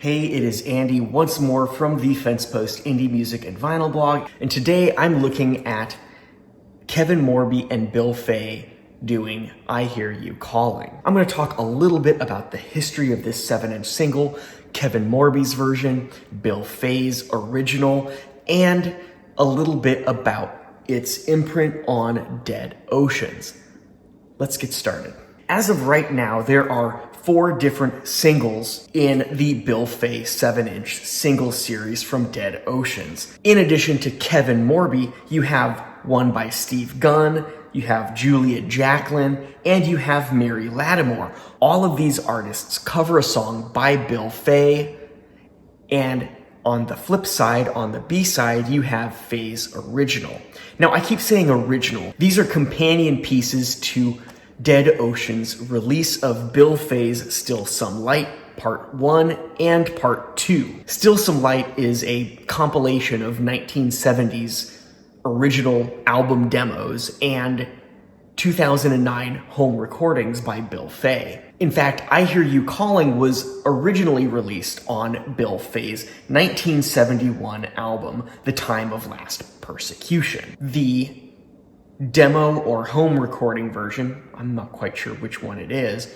Hey, it is Andy once more from the FensePost Indie Music and Vinyl blog, and today I'm looking at Kevin Morby and Bill Fay doing I Hear You Calling. I'm going to talk a little bit about the history of this 7-inch single, Kevin Morby's version, Bill Fay's original, and a little bit about its imprint on Dead Oceans. Let's get started. As of right now, there are 4 different singles in the Bill Fay 7-inch single series from Dead Oceans. In addition to Kevin Morby, you have one by Steve Gunn, you have Julia Jacklin, and you have Mary Lattimore. All of these artists cover a song by Bill Fay, and on the flip side, on the B-side, you have Fay's original. Now, I keep saying original. These are companion pieces to Dead Ocean's release of Bill Fay's Still Some Light Part 1 and Part 2. Still Some Light is a compilation of 1970s original album demos and 2009 home recordings by Bill Fay. In fact, I Hear You Calling was originally released on Bill Fay's 1971 album, The Time of Last Persecution. The demo or home recording version, I'm not quite sure which one it is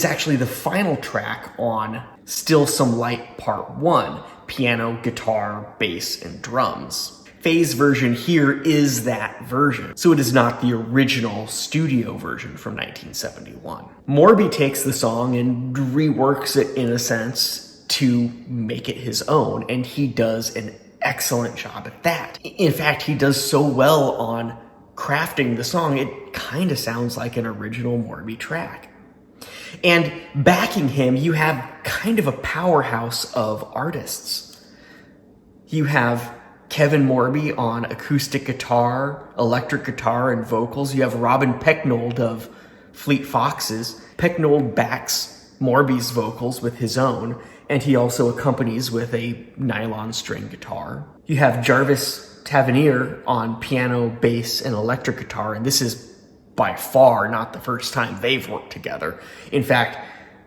actually the final track on Still Some Light Part 1, piano, guitar, bass, and drums. Fay's version here is that version, so it is not the original studio version from 1971. Morby takes the song and reworks it in a sense to make it his own, and he does an excellent job at that. In fact, he does so well on crafting the song, it kind of sounds like an original Morby track. And backing him, you have kind of a powerhouse of artists. You have Kevin Morby on acoustic guitar, electric guitar, and vocals. You have Robin Pecknold of Fleet Foxes. Pecknold backs Morby's vocals with his own, and he also accompanies with a nylon string guitar. You have Jarvis Tavernier on piano, bass, and electric guitar, and this is by far not the first time they've worked together. In fact,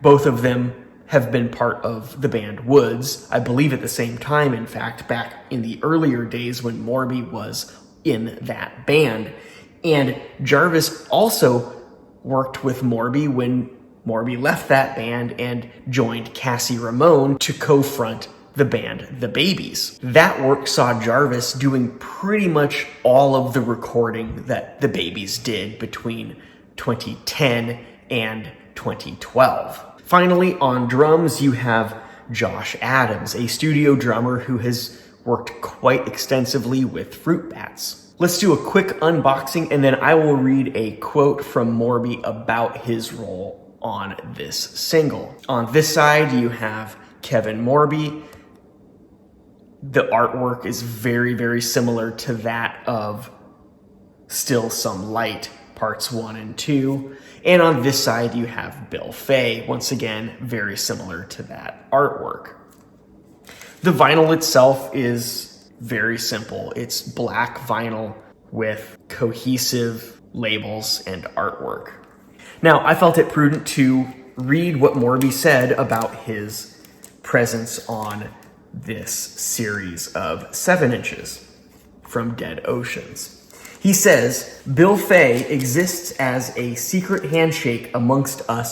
both of them have been part of the band Woods, I believe at the same time, in fact, back in the earlier days when Morby was in that band. And Jarvis also worked with Morby when Morby left that band and joined Cassie Ramone to co-front the band The Babies. That work saw Jarvis doing pretty much all of the recording that The Babies did between 2010 and 2012. Finally, on drums, you have Josh Adams, a studio drummer who has worked quite extensively with Fruit Bats. Let's do a quick unboxing, and then I will read a quote from Morby about his role on this single. On this side, you have Kevin Morby. The artwork is very, very similar to that of Still Some Light, parts 1 and 2. And on this side, you have Bill Fay, once again, very similar to that artwork. The vinyl itself is very simple. It's black vinyl with cohesive labels and artwork. Now, I felt it prudent to read what Morby said about his presence on this series of 7 inches from Dead Oceans. He says, Bill Fay exists as a secret handshake amongst us